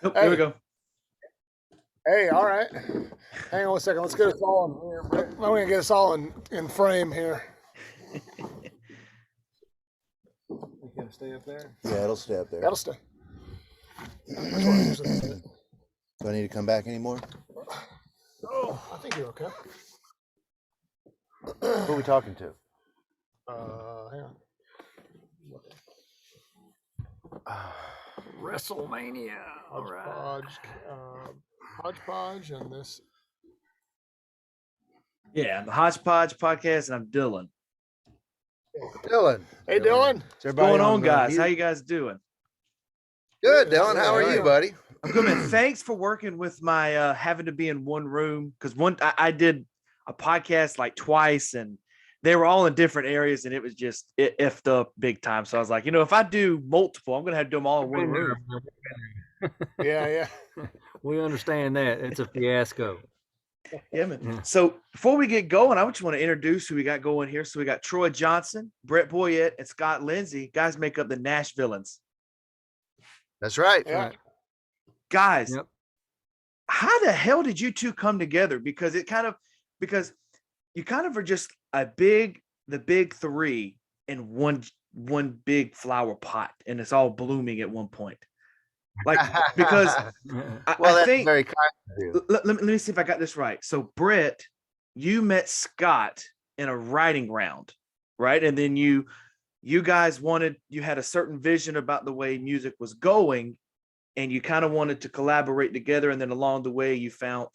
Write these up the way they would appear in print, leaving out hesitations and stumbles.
Oh, here we go. Hey, all right. Hang on 1 second. Let's get us all in here. I'm going to get us all in frame here. You going to stay up there? Yeah, it'll stay up there. That'll stay. Do I need to come back anymore? Oh, I think you're okay. Who are we talking to? Hang on. WrestleMania. All right. Hodgepodge and this. Yeah, the Hodgepodge podcast, and I'm Dylan. Dylan. Hey, Dylan. What's going on, guys? How you guys doing? Good, Dylan. How are you, buddy? I'm good, man. Thanks for working with my having to be in one room, because I did a podcast like twice, and they were all in different areas, and it was just it effed up big time. So I was like, if I do multiple, I'm gonna have to do them all in one room. Yeah. We understand that. It's a fiasco. Yeah, man. Yeah. So before we get going, I just want to introduce who we got going here. So we got Troy Johnson, Brett Boyett, and Scott Lindsey. Guys make up the Nashvillains. That's right. Yeah. Guys, yep. How the hell did you two come together? Because you kind of are just the big three in one big flower pot, and it's all blooming at one point. Like, because I think very kind of you. Let me see if I got this right. So Brett, you met Scott in a writing round, right? And then you guys you had a certain vision about the way music was going, and you kind of wanted to collaborate together. And then along the way you found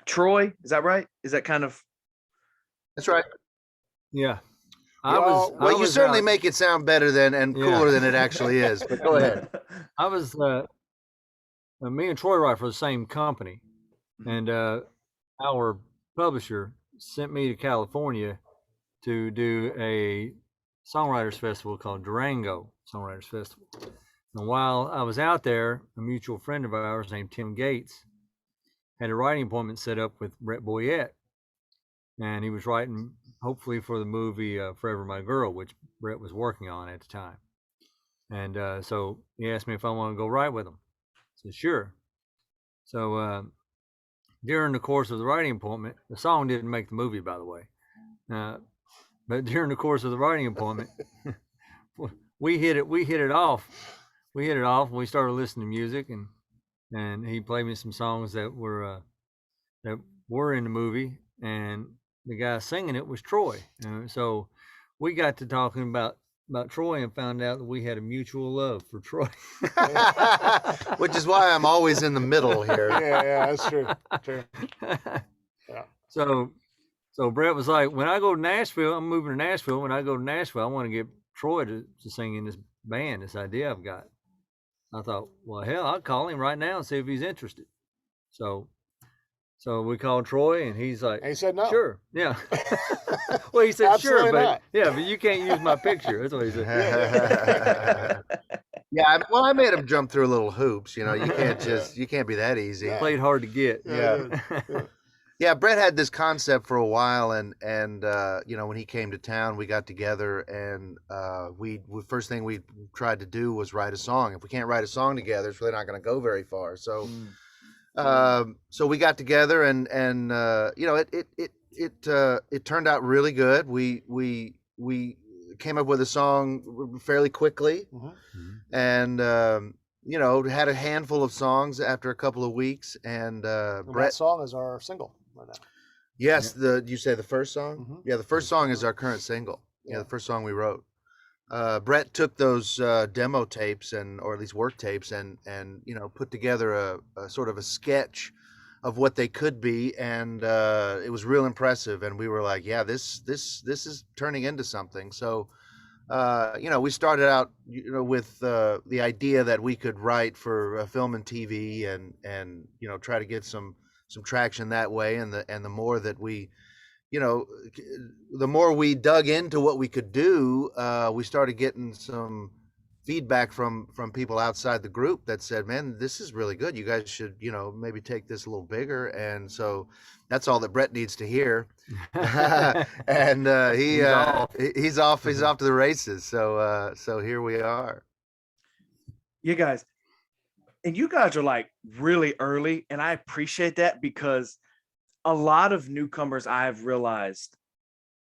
Troy. Is that right? Is that kind of? That's right. Yeah. You certainly make it sound better and cooler than it actually is, but go ahead. I was, me and Troy write for the same company, and our publisher sent me to California to do a songwriters festival called Durango Songwriters Festival. And while I was out there, a mutual friend of ours named Tim Gates had a writing appointment set up with Brett Boyett, and he was writing hopefully for the movie Forever My Girl, which Brett was working on at the time. And so he asked me if I want to go write with him. I said, sure. So during the course of the writing appointment, the song didn't make the movie, by the way. But during the course of the writing appointment, we hit it off. And we started listening to music, and he played me some songs that were in the movie, and the guy singing it was Troy. So we got to talking about Troy and found out that we had a mutual love for Troy. Which is why I'm always in the middle here. Yeah, that's true. Yeah. So Brett was like, when I go to Nashville, I'm moving to Nashville. When I go to Nashville, I want to get Troy to sing in this band, this idea I've got. I thought, well, hell, I'll call him right now and see if he's interested. So we called Troy, and he's like, he said no. Sure, yeah. Well, he said Absolutely sure, but not. Yeah, but you can't use my picture. That's what he said. Yeah, well, I made him jump through little hoops. You can't be that easy. Played hard to get. Yeah. Brett had this concept for a while, and when he came to town, we got together, and we first thing we tried to do was write a song. If we can't write a song together, it's really not going to go very far. So. So we got together, and it turned out really good. We came up with a song fairly quickly, and had a handful of songs after a couple of weeks. And that song is our single right now. Yes, you say the first song? Mm-hmm. Yeah, the first song is our current single. Yeah, the first song we wrote. Brett took those demo tapes or at least work tapes and put together a sort of a sketch of what they could be, and it was real impressive. And we were like, yeah, this is turning into something. So we started out with the idea that we could write for film and TV and try to get some traction that way. And the more that we the more we dug into what we could do, we started getting some feedback from people outside the group that said, man, this is really good. You guys should, maybe take this a little bigger. And so that's all that Brett needs to hear. And he's off to the races. So here we are. You guys, And you guys are like really early, and I appreciate that because a lot of newcomers I've realized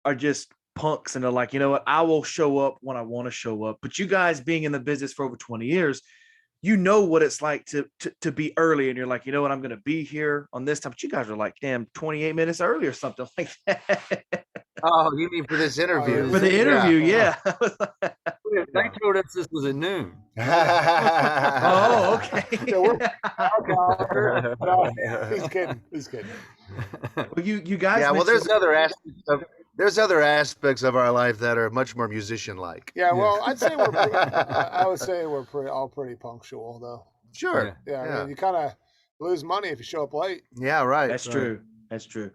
are just punks, and they're like, you know what, I will show up when I want to show up. But you guys being in the business for over 20 years, you know what it's like to be early, and you're like, you know what, I'm going to be here on this time. But you guys are like, damn, 28 minutes early or something like that. Oh, you mean for this interview? For the interview, yeah. They told us this was at noon. Oh, okay. He's kidding. He's kidding. Well, you guys. Yeah. Well, there's other aspects of our life that are much more musician-like. Yeah. Well, I'd say I would say we're all pretty punctual, though. Sure. Yeah. I mean, you kind of lose money if you show up late. Yeah. Right. That's true. That's true.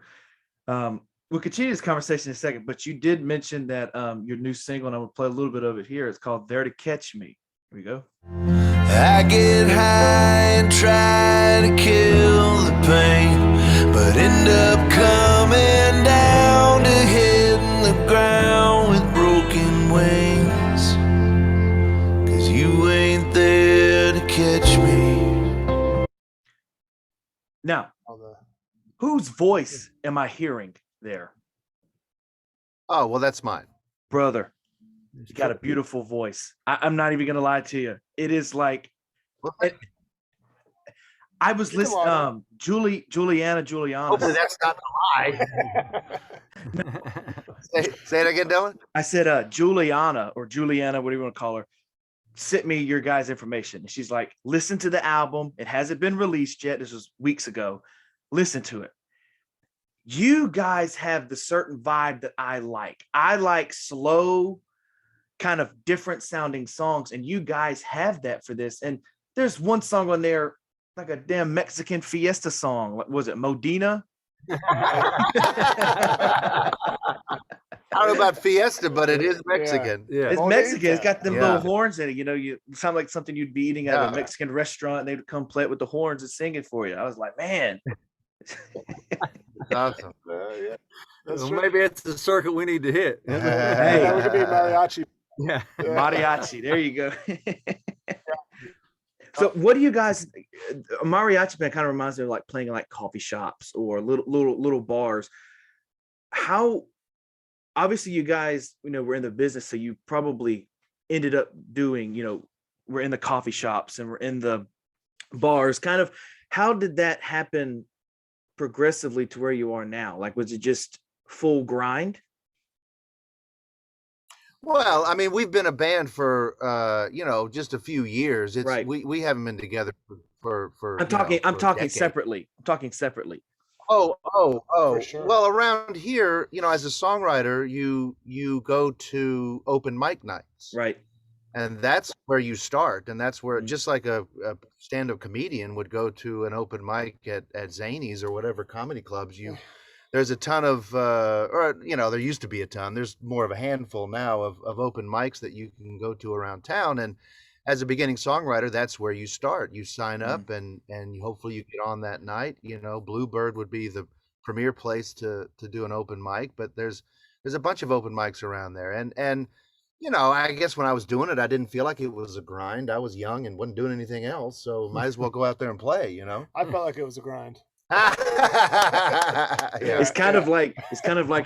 We'll continue this conversation in a second, but you did mention that your new single, and I'm gonna play a little bit of it here. It's called "There to Catch Me." Here we go. I get high and try to kill the pain, but end up coming down to hitting the ground with broken wings. 'Cause you ain't there to catch me. Now, whose voice am I hearing there? Oh, well, that's mine. Brother, you got a beautiful voice. I'm not even gonna lie to you. It is like I was listening. Juliana. Hopefully that's not a lie. Say it again, Dylan. I said Juliana, whatever you want to call her, sent me your guys' information. And she's like, listen to the album. It hasn't been released yet. This was weeks ago. Listen to it. You guys have the certain vibe that I like. I like slow, kind of different sounding songs, and you guys have that for this. And there's one song on there, like a damn Mexican fiesta song. What was it, Modena? I don't know about fiesta, but it is Mexican. Yeah. It's Mexican. It's got them Yeah. little horns in it. You know, you sound like something you'd be eating at a Mexican restaurant, and they would come play it with the horns and sing it for you. I was like, man. Awesome. Yeah. Well, maybe it's the circuit we need to hit. Hey, we could be mariachi. Yeah. Mariachi. There you go. So what do you guys, a mariachi band kind of reminds me of like playing in like coffee shops or little bars. How, obviously you guys, were in the business, so you probably ended up doing, we're in the coffee shops and we're in the bars. Kind of, how did that happen progressively to where you are now? Like, was it just full grind? Well, I mean, we've been a band for just a few years. It's Right. we haven't been together for I'm talking decades. separately. I'm talking separately. Oh. For sure. Well, around here, as a songwriter, you go to open mic nights. Right. And that's where you start. And that's where, Mhm. just like a stand-up comedian would go to an open mic at Zanies or whatever comedy clubs, there's a ton of, there used to be a ton. There's more of a handful now of open mics that you can go to around town. And as a beginning songwriter, that's where you start. You sign up and hopefully you get on that night. Bluebird would be the premier place to do an open mic, but there's a bunch of open mics around there. And I guess when I was doing it, I didn't feel like it was a grind. I was young and wasn't doing anything else, so might as well go out there and play. I felt like it was a grind. Yeah. It's kind of like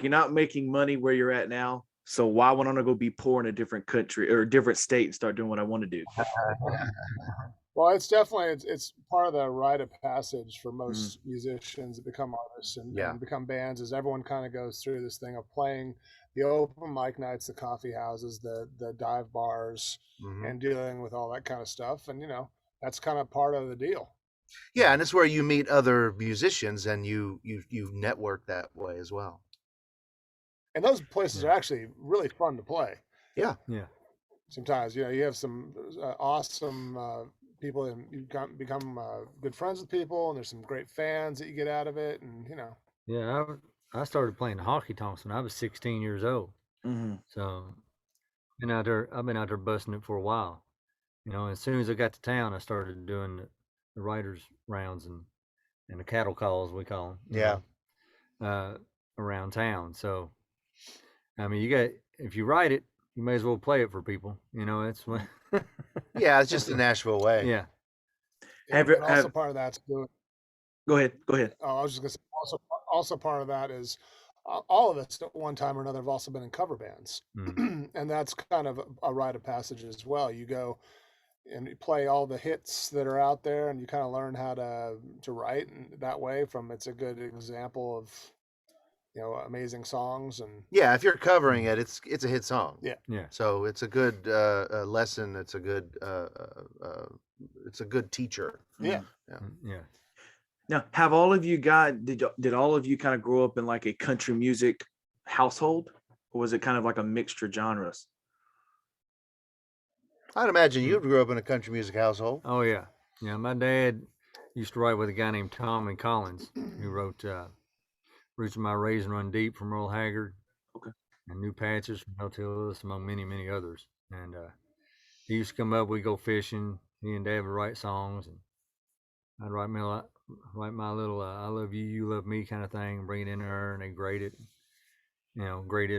you're not making money where you're at now. So why would I go be poor in a different country or a different state and start doing what I want to do? Well, it's definitely it's part of the rite of passage for most musicians that become artists and become bands. Is everyone kind of goes through this thing of playing the open mic nights, the coffee houses, the dive bars, and dealing with all that kind of stuff. And that's kind of part of the deal. Yeah, and it's where you meet other musicians and you network that way as well. And those places are actually really fun to play. Yeah. Sometimes you have some awesome people, and you become good friends with people, and there's some great fans that you get out of it, and Yeah, I started playing honky tonks when I was 16 years old. Mm-hmm. So I've been out there busting it for a while. As soon as I got to town, I started doing the writers rounds and the cattle calls, we call them. Around town. So, I mean, if you write it, you may as well play it for people. It's what. Yeah, it's just the Nashville way. Yeah. Also part of that's doing. Go ahead. Oh, I was just gonna say also part of that is all of us at one time or another have also been in cover bands, and that's kind of a rite of passage as well. You go and you play all the hits that are out there, and you kind of learn how to write in that way. It's a good example of amazing songs. And yeah, if you're covering it, it's a hit song. Yeah. So it's a good lesson. It's a good teacher. Yeah. Now, have all of you did all of you kind of grow up in like a country music household, or was it kind of like a mixture genres? I'd imagine you grew up in a country music household. Oh yeah. My dad used to write with a guy named Tom Collins, who wrote Roots of My Raise and Run Deep from Earl Haggard. Okay. And New Patches from Hell Tillis, among many, many others. And he used to come up, we'd go fishing. He and Dad would write songs, and I'd write my little I love you, you love me kind of thing, and bring it in there, and they grade it,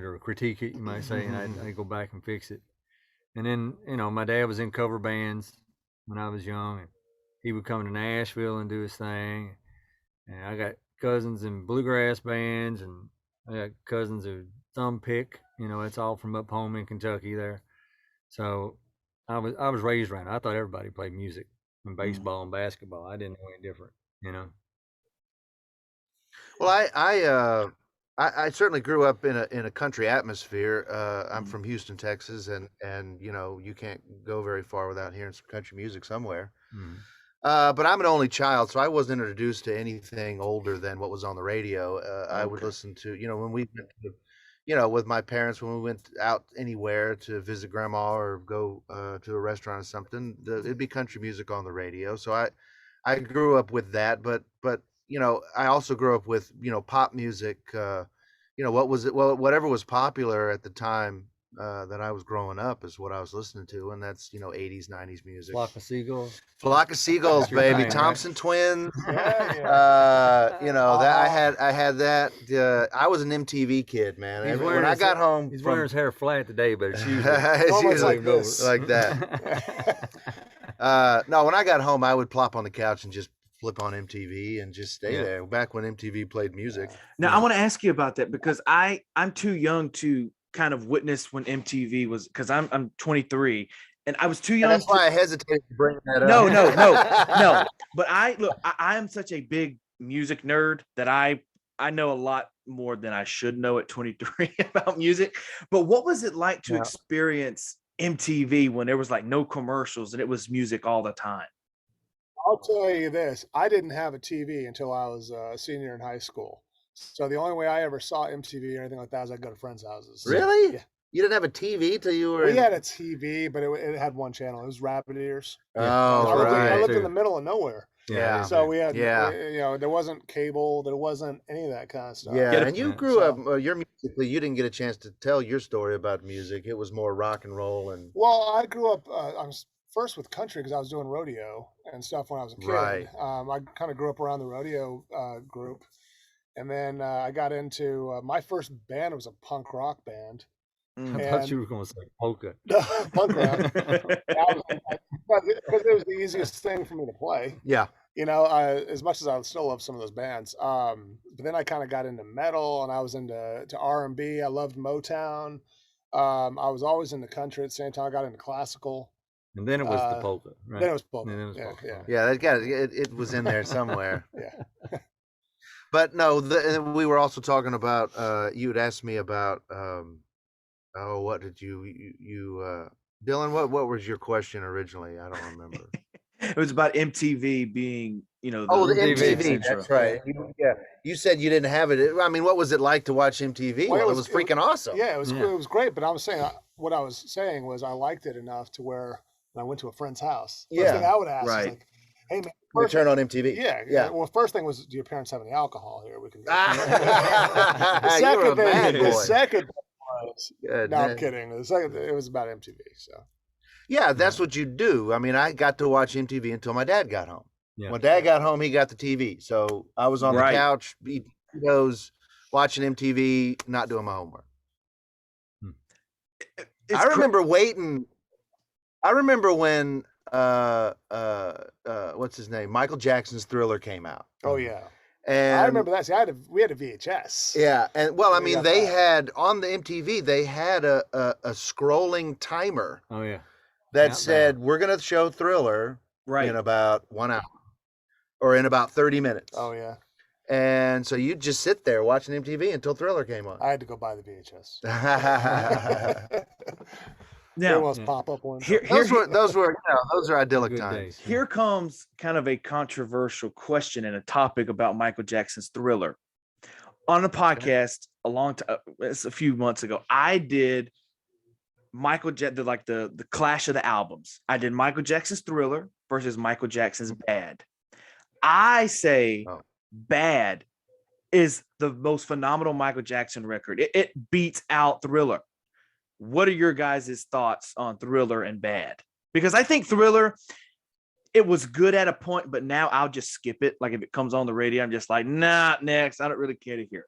or critique it, you might say, and I'd go back and fix it. And then, my dad was in cover bands when I was young, and he would come to Nashville and do his thing. And I got cousins in bluegrass bands, and I got cousins who thumb pick, it's all from up home in Kentucky there. So I was raised around it. I thought everybody played music and baseball and basketball. I didn't know any different, Well, I certainly grew up in a country atmosphere. I'm from Houston, Texas, and you can't go very far without hearing some country music somewhere. But I'm an only child, so I wasn't introduced to anything older than what was on the radio. I would listen to, when we went to, with my parents, when we went out anywhere to visit grandma or go to a restaurant or something, it'd be country music on the radio. So I grew up with that, but I also grew up with, pop music, whatever was popular at the time that I was growing up is what I was listening to. And that's, 80s, 90s music. Flock of Seagulls, baby. Thompson Twins. Yeah. I had that. I was an MTV kid, man. When I got home, he's wearing his hair flat today, but it's usually, it's usually like this. like that. No, when I got home, I would plop on the couch and just flip on MTV and just stay there. Back when MTV played music. Now I want to ask you about that, because I'm too young to kind of witness when MTV was, because I'm 23 and I was too young. That's why I hesitated to bring that up. No. But I am such a big music nerd that I know a lot more than I should know at 23 about music. But what was it like to experience MTV when there was like no commercials and it was music all the time? I'll tell you this, I didn't have a TV until I was a senior in high school. So the only way I ever saw MTV or anything like that was I'd go to friends' houses. Really? Yeah. You didn't have a TV till you were We had a TV, but it had one channel. It was Rabbit Ears. Oh, I lived right. in the middle of nowhere. Yeah. So we had, there wasn't cable, there wasn't any of that kind of stuff. Yeah, and you grew up, you're musically, you didn't get a chance to tell your story about music. It was more rock and roll and. Well, I grew up, I was first with country because I was doing rodeo and stuff when I was a kid. Right. I kind of grew up around the rodeo group. And then I got into, my first band was a punk rock band. I thought you were going to say polka. Punk rock. Because it was the easiest thing for me to play. Yeah. As much as I still love some of those bands. But then I kind of got into metal and I was into R&B. I loved Motown. I was always into country at the same time. I got into classical. And then it was the polka, right? Then it was polka. Yeah, it was in there somewhere. Yeah. But no, we were also talking about, you had asked me about, what did you Dylan, what was your question originally? I don't remember. It was about MTV being, the MTV, that's right. You said you didn't have it. I mean, what was it like to watch MTV? Well, it was freaking awesome. Yeah, it was great. But I was saying, what I was saying was I liked it enough to where when I went to a friend's house, first thing I would ask is like, hey man, we turn on MTV. Yeah. Well, first thing was, do your parents have any alcohol here? We can. The second was, no, I'm kidding. The second, it was about MTV. So. Yeah, that's what you do. I mean, I got to watch MTV until my dad got home. Yeah. When Dad got home, he got the TV. So I was on the couch, eating Cheetos, watching MTV, not doing my homework. I remember waiting. I remember when what's his name? Michael Jackson's Thriller came out. Oh yeah. And I remember that. See, we had a VHS. Yeah, and well, I We mean, got they that. had on the MTV, they had a scrolling timer Oh yeah. that Countdown. said, "We're going to show Thriller Right. in about 1 hour or in about 30 minutes." Oh yeah. And so you'd just sit there watching MTV until Thriller came on. I had to go buy the VHS. Now, Those pop-up ones. those were idyllic Good times. days. here comes kind of a controversial question and a topic about Michael Jackson's Thriller. On a podcast it's a few months ago, I did the clash of the albums. I did Michael Jackson's Thriller versus Michael Jackson's Bad. I say Bad is the most phenomenal Michael Jackson record. It beats out Thriller. What are your guys' thoughts on Thriller and Bad? Because I think Thriller, it was good at a point, but now I'll just skip it. Like if it comes on the radio, I'm just like, nah, next. I don't really care to hear it.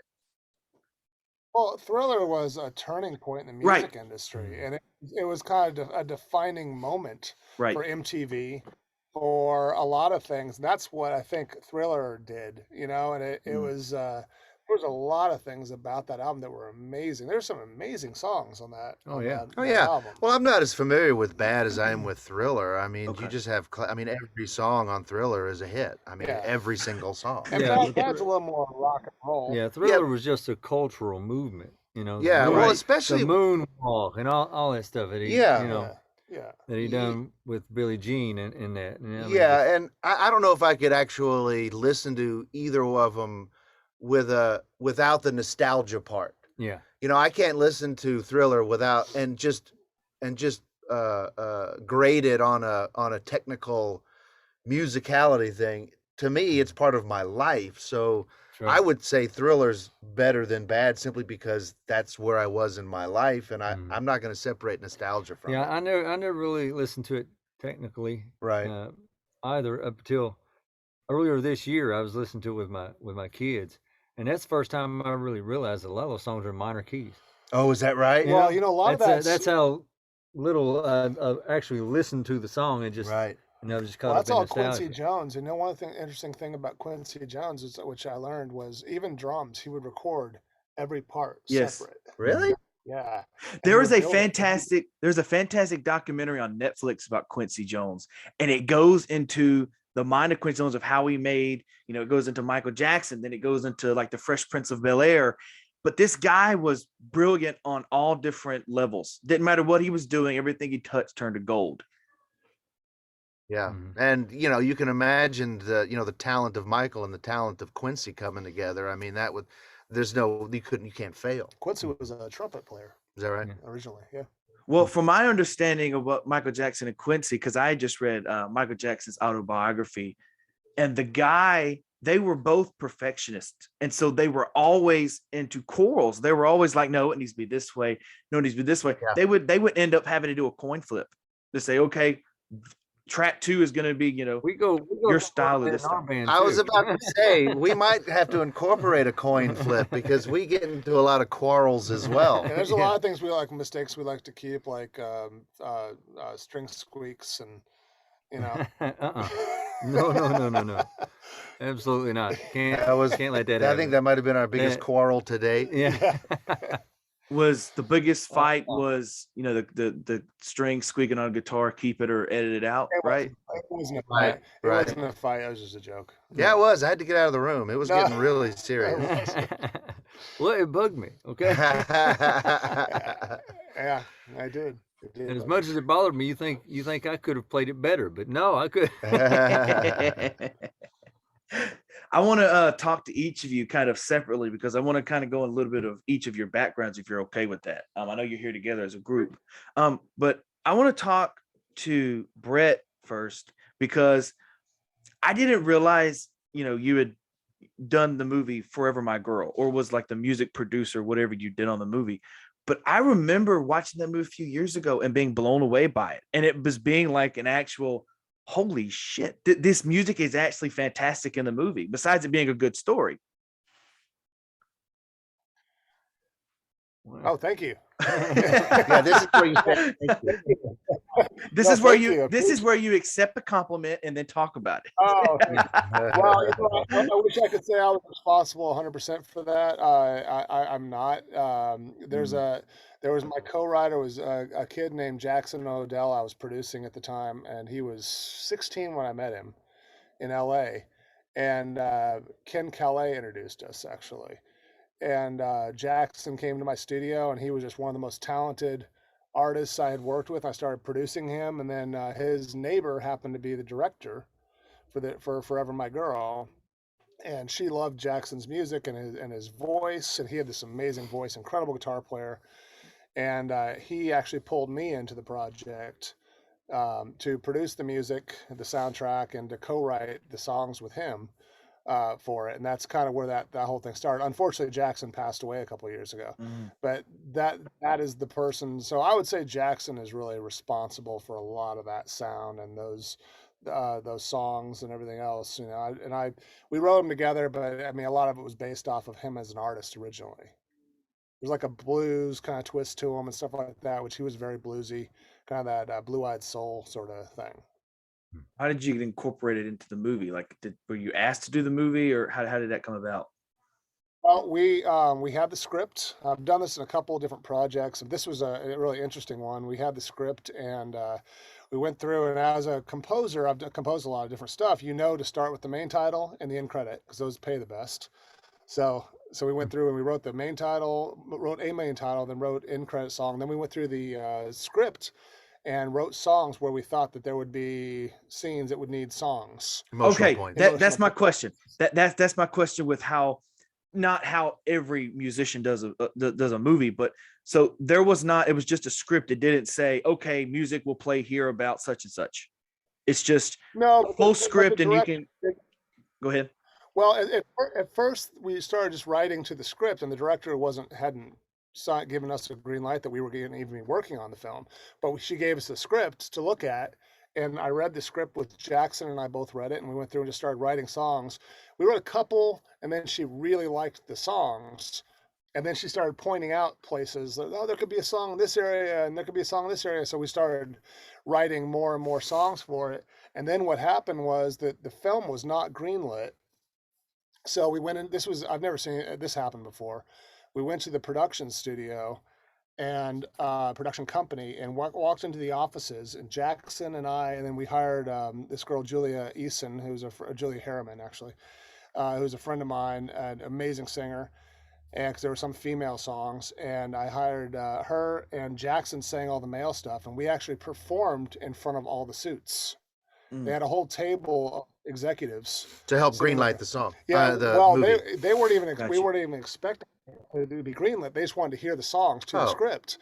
Well, Thriller was a turning point in the music industry, and it was kind of a defining moment for MTV, for a lot of things. That's what I think Thriller did, and it was there was a lot of things about that album that were amazing. There's some amazing songs on that. That album. Well, I'm not as familiar with Bad as I am with Thriller. I mean, you just have, every song on Thriller is a hit. I mean, every single song. And Bad's a little more rock and roll. Yeah, Thriller was just a cultural movement, Yeah, well, especially the moonwalk and all that stuff that he, that he done with Billie Jean and that. And I don't know if I could actually listen to either of them without the nostalgia part. Yeah. I can't listen to Thriller without and just grade it on a technical musicality thing. To me, it's part of my life. So I would say Thriller's better than Bad simply because that's where I was in my life, and I'm not going to separate nostalgia from it. I never really listened to it technically, either up until earlier this year. I was listening to it with my kids. And that's the first time I really realized a lot of those songs are minor keys. Oh, is that right? Well, a lot of that's how little I actually listened to the song and just just caught that's up in all nostalgia. Quincy Jones. And one interesting thing about Quincy Jones, which I learned, was even drums, he would record every part separate. Really? Yeah. There's a fantastic documentary on Netflix about Quincy Jones, and it goes into the minor Quincy Jones of how he made, it goes into Michael Jackson, then it goes into like the Fresh Prince of Bel-Air. But this guy was brilliant on all different levels. Didn't matter what he was doing, everything he touched turned to gold. Yeah. And you can imagine the talent of Michael and the talent of Quincy coming together. I mean, you can't fail. Quincy was a trumpet player. Is that right? Originally, yeah. Well, from my understanding of what Michael Jackson and Quincy, because I just read Michael Jackson's autobiography, and they were both perfectionists. And so they were always into chorals. They were always like, no, it needs to be this way. No, it needs to be this way. Yeah. They would end up having to do a coin flip to say, okay, track 2 is going to be, we go your style of this time. I was about to say, we might have to incorporate a coin flip because we get into a lot of quarrels as well. And there's a lot of things mistakes we like to keep, like string squeaks and, No. Absolutely not. Can't let that happen. I think that might have been our biggest quarrel to date. Yeah. Was the biggest fight was, the string squeaking on a guitar, keep it or edit it out, right? It wasn't a fight. It wasn't a fight. It was just a joke. Yeah, it was. I had to get out of the room. It was getting really serious. Well, it bugged me. Okay. Yeah, I did. And as much as it bothered me, you think I could have played it better, but no, I could. I want to talk to each of you kind of separately because I want to kind of go in a little bit of each of your backgrounds if you're okay with that. I know you're here together as a group, but I want to talk to Brett first because I didn't realize, you had done the movie Forever My Girl or was like the music producer, whatever you did on the movie. But I remember watching that movie a few years ago and being blown away by it. And it was being like an actual, holy shit, this music is actually fantastic in the movie, besides it being a good story. Wow. Oh, thank you. Yeah, this is where you say thank you. This is where this is where you accept the compliment and then talk about it. Oh, well, I wish I could say I was responsible 100% for that. I'm not. There was my co-writer was a kid named Jackson Odell. I was producing at the time, and he was 16 when I met him in LA. And Ken Calais introduced us actually. And Jackson came to my studio, and he was just one of the most talented artists I had worked with. I started producing him, and then his neighbor happened to be the director for Forever My Girl, and she loved Jackson's music and his voice, and he had this amazing voice, incredible guitar player, and he actually pulled me into the project to produce the music, the soundtrack, and to co-write the songs with him. For it, and that's kind of where that whole thing started. Unfortunately, Jackson passed away a couple of years ago, but that is the person. So I would say Jackson is really responsible for a lot of that sound and those songs and everything else. You know, we wrote them together, but I mean, a lot of it was based off of him as an artist originally. There's like a blues kind of twist to him and stuff like that, which he was very bluesy, kind of that blue-eyed soul sort of thing. How did you incorporate it into the movie? Like, were you asked to do the movie, or how did that come about? Well, we had the script. I've done this in a couple of different projects. This was a really interesting one. We had the script, and we went through. And as a composer, I've composed a lot of different stuff. You know, to start with the main title and the end credit because those pay the best. So we went through and we wrote the main title, wrote a main title, then wrote end credit song. Then we went through the script and wrote songs where we thought that there would be scenes that would need songs. Okay, that's my question. That's my question with not how every musician does a movie, but so there was not. It was just a script. It didn't say, okay, music will play here about such and such. It's just full script, and you can go ahead. Well, at first we started just writing to the script, and the director hadn't given us a green light that we were going to even be working on the film, but she gave us the script to look at, and I read the script with Jackson, and I both read it, and we went through and just started writing songs. We wrote a couple, and then she really liked the songs, and then she started pointing out places that, there could be a song in this area, and there could be a song in this area, so we started writing more and more songs for it. And then what happened was that the film was not greenlit, so we went in. I've never seen this happen before. We went to the production studio and production company and walked into the offices, and Jackson and I, and then we hired this girl, Julia Eason, who's Julia Harriman, actually, who's a friend of mine, an amazing singer, and because there were some female songs, and I hired her, and Jackson sang all the male stuff, and we actually performed in front of all the suits. They had a whole table of executives to help greenlight the song. Yeah, they weren't even. We weren't even expecting it to be greenlit. They just wanted to hear the songs to the script,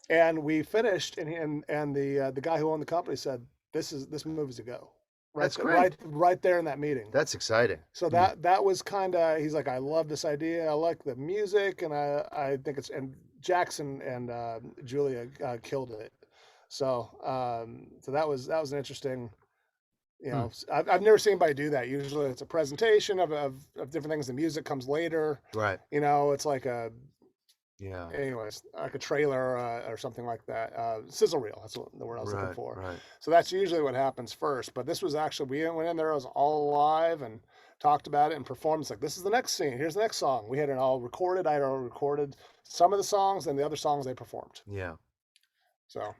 and we finished. And the guy who owned the company said, "This movie's a go." That's great. Right there in that meeting. That's exciting. So that was kind of. He's like, "I love this idea. I like the music, and I think it's." And Jackson and Julia killed it. So that was an interesting. You know, I've never seen anybody do that. Usually it's a presentation of different things. The music comes later. Right. You know, it's like anyways, like a trailer or something like that. Sizzle reel. That's the word I was looking for. Right. So that's usually what happens first. But this was actually, we went in there, it was all live and talked about it and performed. It's like, this is the next scene. Here's the next song. We had it all recorded. I had already recorded some of the songs, and the other songs they performed. Yeah. So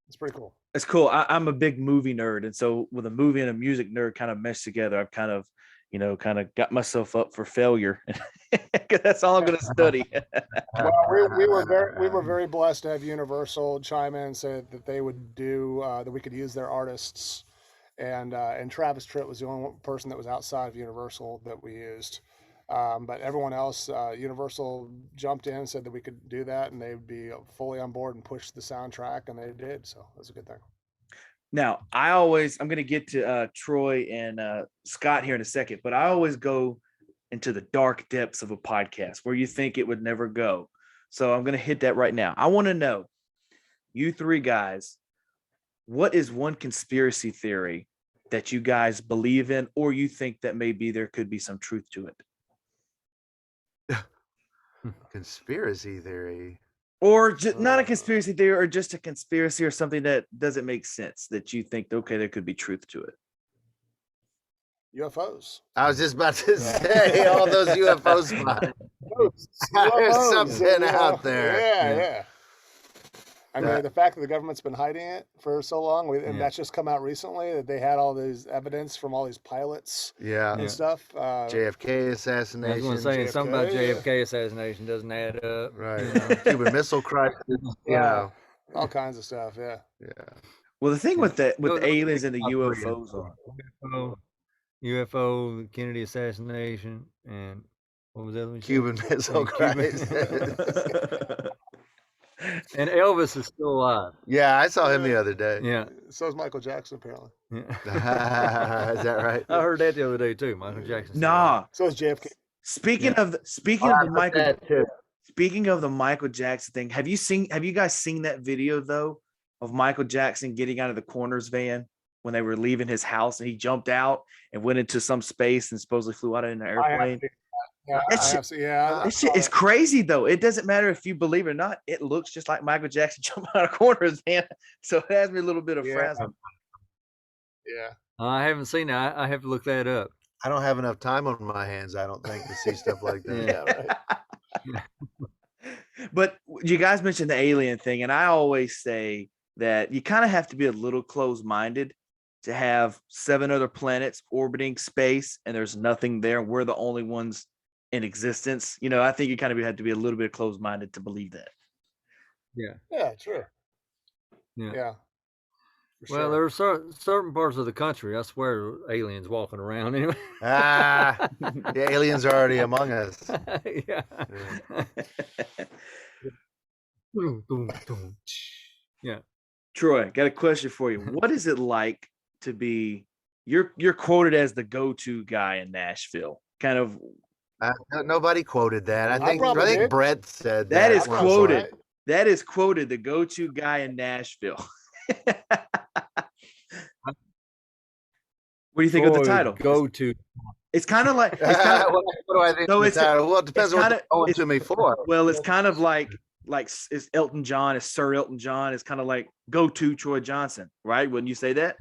it's pretty cool. It's cool. I'm a big movie nerd, and so with a movie and a music nerd kind of meshed together, I've kind of got myself up for failure. That's all I'm going to study. Well, we were very blessed to have Universal chime in and say that they would do that we could use their artists, and Travis Tritt was the only person that was outside of Universal that we used. But everyone else, Universal jumped in and said that we could do that, and they would be fully on board and push the soundtrack, and they did. So it was a good thing. Now, I'm going to get to Troy and Scott here in a second, but I always go into the dark depths of a podcast where you think it would never go. So I'm going to hit that right now. I want to know, you three guys, what is one conspiracy theory that you guys believe in, or you think that maybe there could be some truth to it? Conspiracy theory. Or just not a conspiracy theory, or just a conspiracy or something that doesn't make sense that you think, okay, there could be truth to it. UFOs. I was just about to say all those UFO spots. There's something out there. Yeah. I mean, the fact that the government's been hiding it for so long, and that's just come out recently, that they had all this evidence from all these pilots and stuff. JFK assassination. I was going to say something about JFK assassination doesn't add up. Right. Cuban Missile Crisis. You know. All kinds of stuff. Yeah. Well, the thing with the aliens and the UFOs are UFO, Kennedy assassination, and what was the other one? Cuban Missile Crisis. And Elvis is still alive. Yeah, I saw him the other day. Yeah. So is Michael Jackson, apparently. Yeah. Is that right? I heard that the other day too. Michael Jackson. Nah. So is JFK. Speaking of the Michael Jackson thing, have you guys seen that video though of Michael Jackson getting out of the coroner's van when they were leaving his house, and he jumped out and went into some space and supposedly flew out in an airplane? That shit is crazy though. It doesn't matter if you believe it or not. It looks just like Michael Jackson jumping out of corners, man. So it has me a little bit of frazzle. Yeah. I haven't seen that. I have to look that up. I don't have enough time on my hands, I don't think, to see stuff like that. But you guys mentioned the alien thing, and I always say that you kind of have to be a little closed-minded to have 7 other planets orbiting space, and there's nothing there. We're the only ones in existence. You know, I think you kind of have to be a little bit closed-minded to believe that. Yeah, true. Yeah. Well, there are certain parts of the country, I swear, aliens walking around anyway. The aliens are already among us. Yeah. Yeah. Troy, got a question for you. What is it like to be? You're quoted as the go-to guy in Nashville. Kind of. Nobody quoted that. I think Brett said that. That is quoted. That is quoted. The go-to guy in Nashville. What do you think of the title? Go-to. It's kind of like. What do I think? Well, it depends on what they're going to me for. Well, it's kind of like is Elton John, is Sir Elton John, is kind of like go-to Troy Johnson, right? Wouldn't you say that?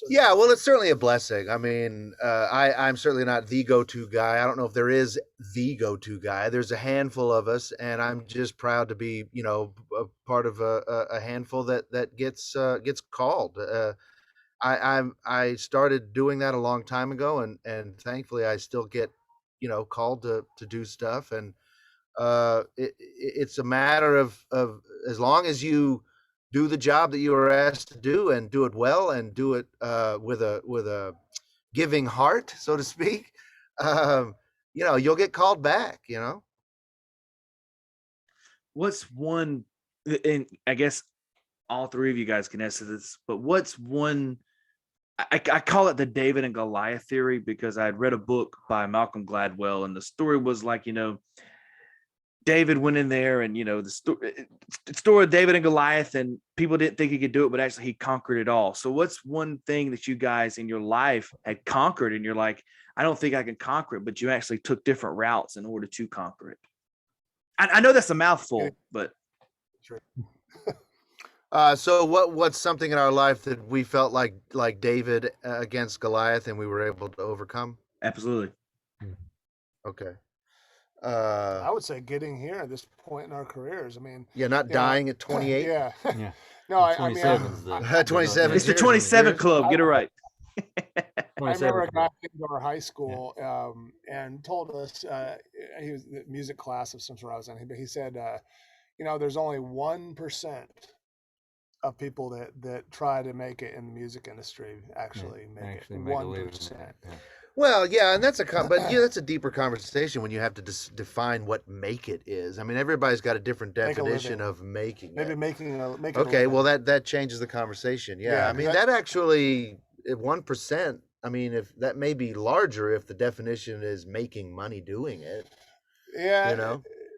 Yeah, well, it's certainly a blessing. I mean, I'm certainly not the go-to guy. I don't know if there is the go-to guy. There's a handful of us, and I'm just proud to be, a part of a handful that gets called. I started doing that a long time ago, and thankfully I still get, called to do stuff, and it's a matter of as long as you do the job that you are asked to do and do it well and do it with a giving heart, so to speak, you'll get called back. What's one, and I guess all 3 of you guys can answer this, but what's one, I call it the David and Goliath theory, because I had read a book by Malcolm Gladwell, and the story was like, David went in there, and the story of David and Goliath, and people didn't think he could do it, but actually he conquered it all. So what's one thing that you guys in your life had conquered, and you're like, I don't think I can conquer it, but you actually took different routes in order to conquer it? I know that's a mouthful, but so what's something in our life that we felt like David against Goliath, and we were able to overcome? Absolutely. Okay. I would say getting here at this point in our careers. I mean, not dying at 28. Yeah. No, I mean, 27. It's the 27 club. Get it right. I remember a guy came to our high school and told us, he was the music class of some sort I was in, but he said, there's only 1% of people that try to make it in the music industry actually make it. 1%. Well, yeah, and that's that's a deeper conversation when you have to define what make it is. I mean, everybody's got a different definition of making it. Maybe making okay, well that changes the conversation. Yeah, I mean that actually, if 1%. I mean, if that may be larger if the definition is making money doing it. Yeah,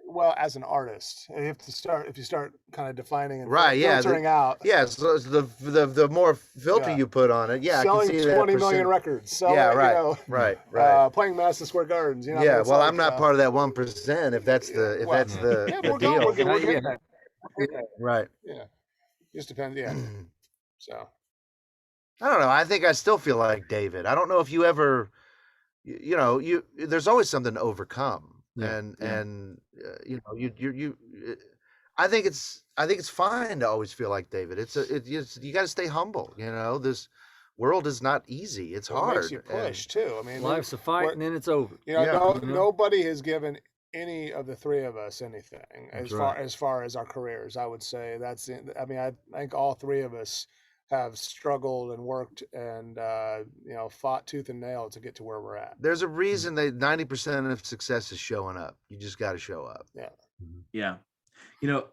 well, as an artist, you have to start, if you start kind of defining and Right, yeah, filtering out. Yeah, so it's the more filter you put on it, yeah, selling I can see 20 that million records, selling, yeah, right, you know, right. playing Madison Square Gardens. You know, Yeah, it's well, like, I'm not part of that 1%. If that's the we're deal, we're getting there. Right? Yeah, just depends. Yeah, so I don't know. I think I still feel like David. I don't know if you ever, you know, there's always something to overcome, and you know, you. I think it's fine to always feel like David. It's you got to stay humble. You know, this world is not easy. It's hard. It makes you push too. I mean, life's a fight, and then it's over. You know, nobody has given any of the three of us anything as far as our careers. I would say that's. I mean, I think all three of us have struggled and worked and you know, fought tooth and nail to get to where we're at. There's a reason that 90% of success is showing up. You just got to show up. Yeah. Yeah. You know,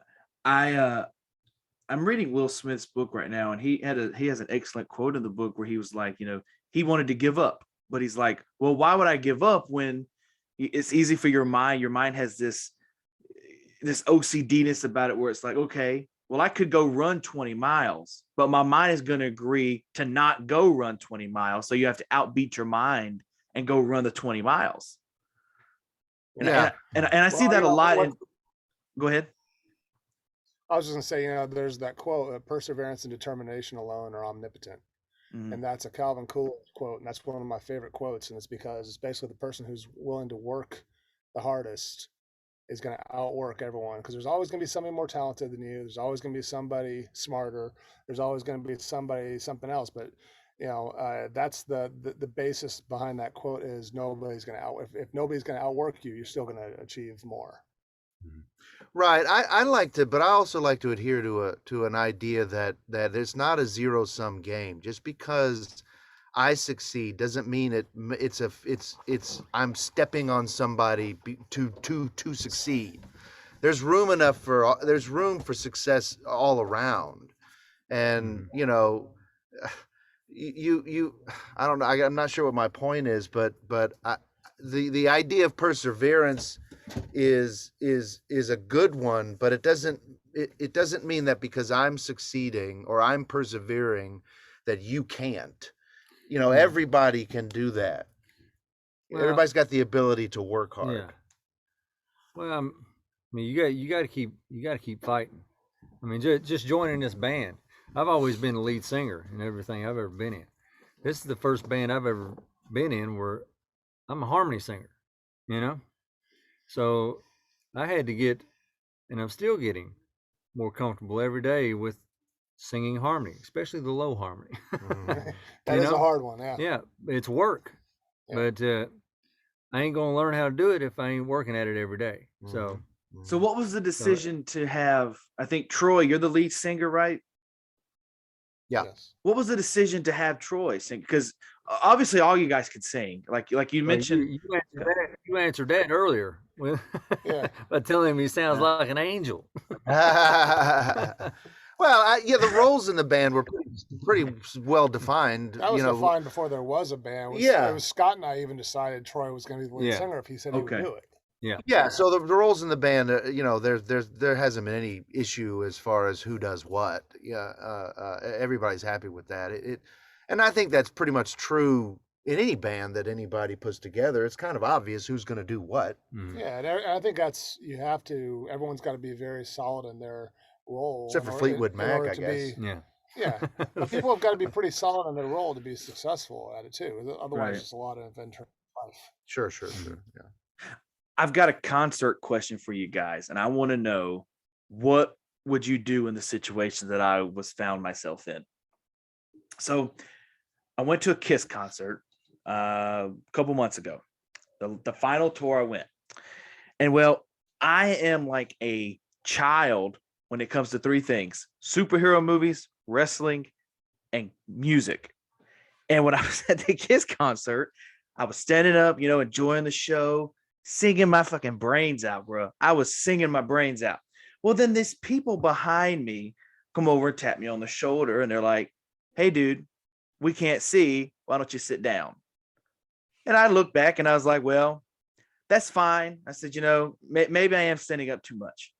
I'm reading Will Smith's book right now, and he has an excellent quote in the book where he was like, you know, he wanted to give up, but he's like, well, why would I give up when it's easy for your mind? Your mind has this OCDness about it where it's like, okay, well, I could go run 20 miles, but my mind is going to agree to not go run 20 miles. So you have to outbeat your mind and go run the 20 miles. And I see that a lot. Go ahead. I was just gonna say, you know, there's that quote: "Perseverance and determination alone are omnipotent," and that's a Calvin Coolidge quote, and that's one of my favorite quotes. And it's because it's basically the person who's willing to work the hardest is going to outwork everyone, because there's always going to be somebody more talented than you. There's always going to be somebody smarter. There's always going to be something else. But you know, that's the basis behind that quote is nobody's going to if nobody's going to outwork you, you're still going to achieve more. Right. I like to, but I also like to adhere to an idea that it's not a zero-sum game. Just because I succeed doesn't mean it's I'm stepping on somebody to succeed. There's room for success all around, and you know, I don't know. I'm not sure what my point is, but the idea of perseverance is a good one, but it doesn't mean that because I'm succeeding or I'm persevering that you can't. You know, everybody can do that. Well, everybody's got the ability to work hard. Yeah. Well, I mean, you got to keep fighting. I mean, just joining this band. I've always been the lead singer in everything I've ever been in. This is the first band I've ever been in where I'm a harmony singer, you know? So I had to get, and I'm still getting more comfortable every day with singing harmony, especially the low harmony. That is a hard one. Yeah. Yeah. It's work, but I ain't going to learn how to do it if I ain't working at it every day. So what was the decision to have, I think Troy, you're the lead singer, right? Yeah. Yes. What was the decision to have Troy sing? Because obviously all you guys could sing, like you mentioned. You answered that earlier by telling him he sounds like an angel. Well, the roles in the band were pretty well defined. That was defined before there was a band. It was Scott and I even decided Troy was going to be the lead singer if he said he would do it. Yeah. So the roles in the band, there hasn't been any issue as far as who does what. Everybody's happy with that. And I think that's pretty much true in any band that anybody puts together. It's kind of obvious who's going to do what. Yeah, and I think everyone's got to be very solid in their role. Except for Fleetwood Mac, I guess. Yeah. But people have got to be pretty solid in their role to be successful at it too. Otherwise, it's a lot of adventure life. Sure. Yeah. I've got a concert question for you guys, and I want to know, what would you do in the situation that I found myself in? So I went to a Kiss concert a couple months ago, the final tour I went. And well, I am like a child when it comes to three things: superhero movies, wrestling, and music. And when I was at the Kiss concert, I was standing up, enjoying the show, singing my fucking brains out, bro. I was singing my brains out. Well, then these people behind me come over and tap me on the shoulder, and they're like, "Hey, dude, we can't see. Why don't you sit down?" And I looked back and I was like, well, that's fine. I said, maybe I am standing up too much.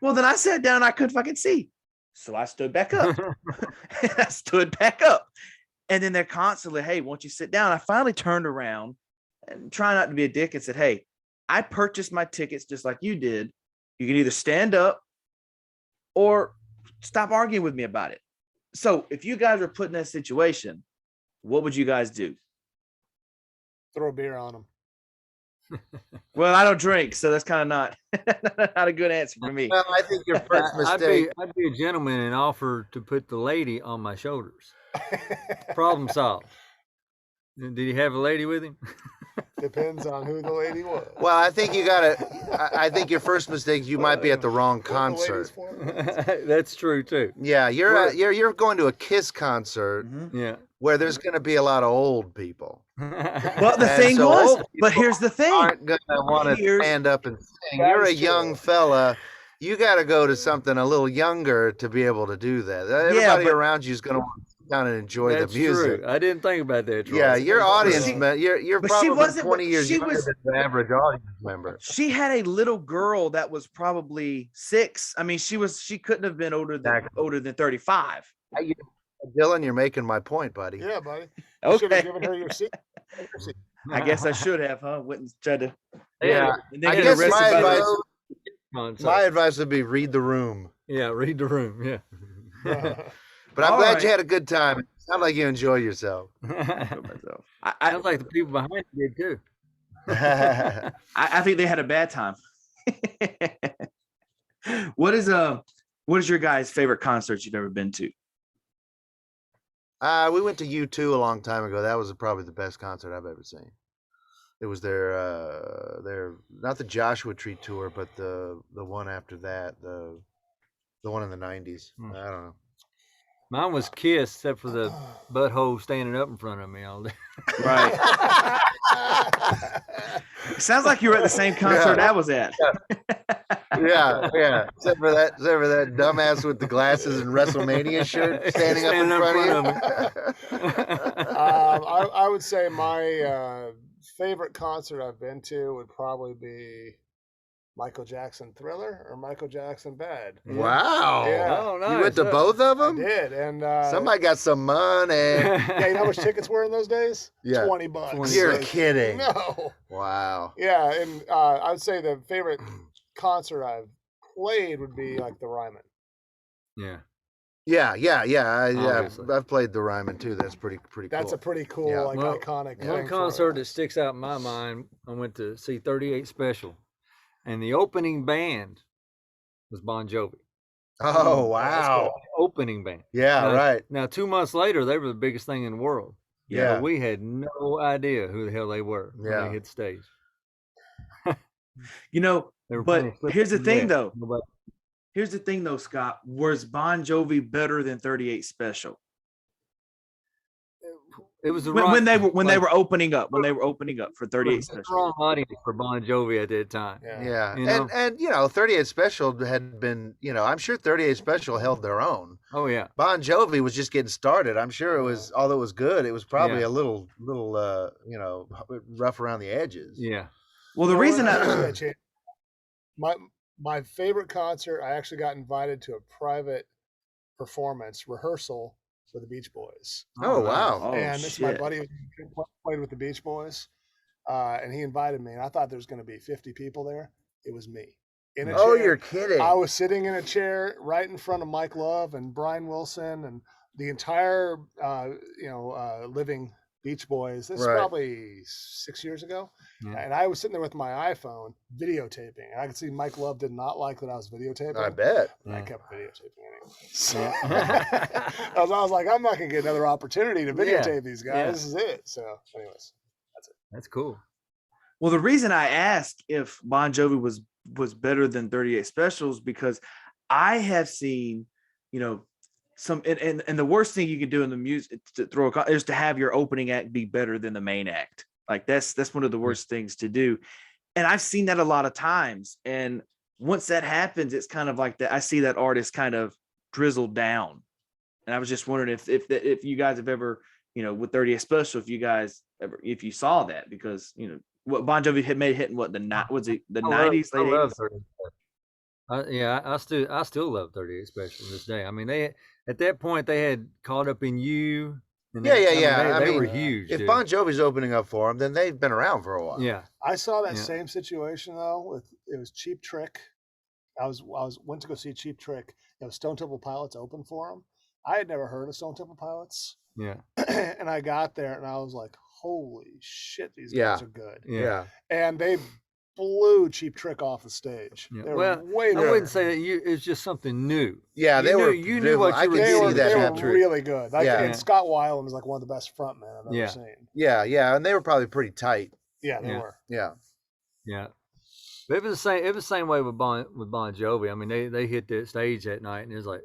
Well, then I sat down, I couldn't fucking see. So I stood back up. And then they're constantly, hey, won't you sit down? I finally turned around and trying not to be a dick and said, hey, I purchased my tickets just like you did. You can either stand up or stop arguing with me about it. So if you guys were put in that situation, what would you guys do? Throw a beer on them. Well, I don't drink, so that's kind of not a good answer for me. Well, I think your first mistake. I'd be a gentleman and offer to put the lady on my shoulders. Problem solved. Did he have a lady with him? Depends on who the lady was. Well, I think I think your first mistake, you might be at the wrong concert. That's true too. Yeah, you're going to a Kiss concert. Mm-hmm. Yeah. Where there's going to be a lot of old people. Well, the thing was, but here's the thing. Aren't going to want to stand up and sing. You're a young fella. You got to go to something a little younger to be able to do that. Everybody around you is going to want to sit down and enjoy the music. True. I didn't think about that, Troy. Yeah, your audience, you're probably 20 years younger than the average audience member. She had a little girl that was probably 6. I mean, she couldn't have been older than 35. Dylan, you're making my point, buddy. Yeah, buddy. Okay. You should have given her your seat. I guess I should have, huh? Went and tried to. Yeah. I guess my advice would be read the room. Yeah, read the room. Yeah. But I'm glad you had a good time. It sounded like you enjoyed yourself. Sounds like the people behind you did too. I think they had a bad time. What is your guys' favorite concerts you've ever been to? We went to U2 a long time ago. That was probably the best concert I've ever seen. It was their not the Joshua Tree tour, but the one after that, the one in the 90s. I don't know. Mine was Kiss, except for the butthole standing up in front of me all day. Right. Sounds like you were at the same concert I was at. Yeah. Except for that dumbass with the glasses and WrestleMania shirt standing up in front of you. I would say my favorite concert I've been to would probably be Michael Jackson Thriller or Michael Jackson Bad. Wow. Yeah. Oh, nice. You went to both of them? I did. And somebody got some money. Yeah, you know how much tickets were in those days? Yeah. $20. You're kidding. No. Wow. Yeah, and I would say the favorite concert I've played would be like the Ryman. Yeah. Yeah. I've played the Ryman too. That's pretty cool. That's a pretty cool, iconic thing. One concert that sticks out in my mind, I went to see 38 Special. And the opening band was Bon Jovi. Oh, wow. Opening band. Yeah, right. Now, 2 months later, they were the biggest thing in the world. Yeah. But we had no idea who the hell they were when they hit stage. But here's the thing, though. Here's the thing, though, Scott. Was Bon Jovi better than 38 Special? It was when they were opening up for 38 Special. Strong audience for Bon Jovi at that time. Yeah. And 38 Special had been, I'm sure 38 Special held their own. Oh yeah. Bon Jovi was just getting started. I'm sure it was, although it was good, it was probably a little rough around the edges. Yeah. Well, the reason my favorite concert, I actually got invited to a private performance rehearsal for the Beach Boys. Oh, wow. And this is my buddy who played with the Beach Boys. And he invited me, and I thought there was going to be 50 people there. It was me. In a chair. You're kidding. I was sitting in a chair right in front of Mike Love and Brian Wilson and the entire, living Beach Boys. This is probably 6 years ago. Yeah. And I was sitting there with my iPhone videotaping. And I could see Mike Love did not like that I was videotaping. I bet. And I kept videotaping anyway. So I was like, I'm not going to get another opportunity to videotape these guys. Yeah. This is it. So anyways, that's it. That's cool. Well, the reason I asked if Bon Jovi was better than 38 Specials because I have seen, some and the worst thing you could do in the music is to have your opening act be better than the main act. Like that's one of the worst things to do. And I've seen that a lot of times. And once that happens, it's kind of like that. I see that artist kind of drizzled down. And I was just wondering if you guys have ever, with 38 Special, if you saw that, because what Bon Jovi had made hitting what the 90s, late 80s. I still love 38 Special to this day. I mean, they at that point they had Caught Up in You. And they were huge. If dude. Bon Jovi's opening up for them, then they've been around for a while. Yeah, I saw that same situation though. It was Cheap Trick. I went to go see Cheap Trick. It was Stone Temple Pilots open for them. I had never heard of Stone Temple Pilots. Yeah, and I got there and I was like, "Holy shit, these guys are good." Yeah, and they blew Cheap Trick off the stage. Yeah. They were way better. I wouldn't say that it's just something new. Yeah, you knew what you were getting. They were really good. And Scott Weiland is like one of the best frontmen I've ever seen. Yeah, and they were probably pretty tight. Yeah, they were. Yeah. But it was the same way with Bon Jovi. I mean, they hit that stage that night, and it was like,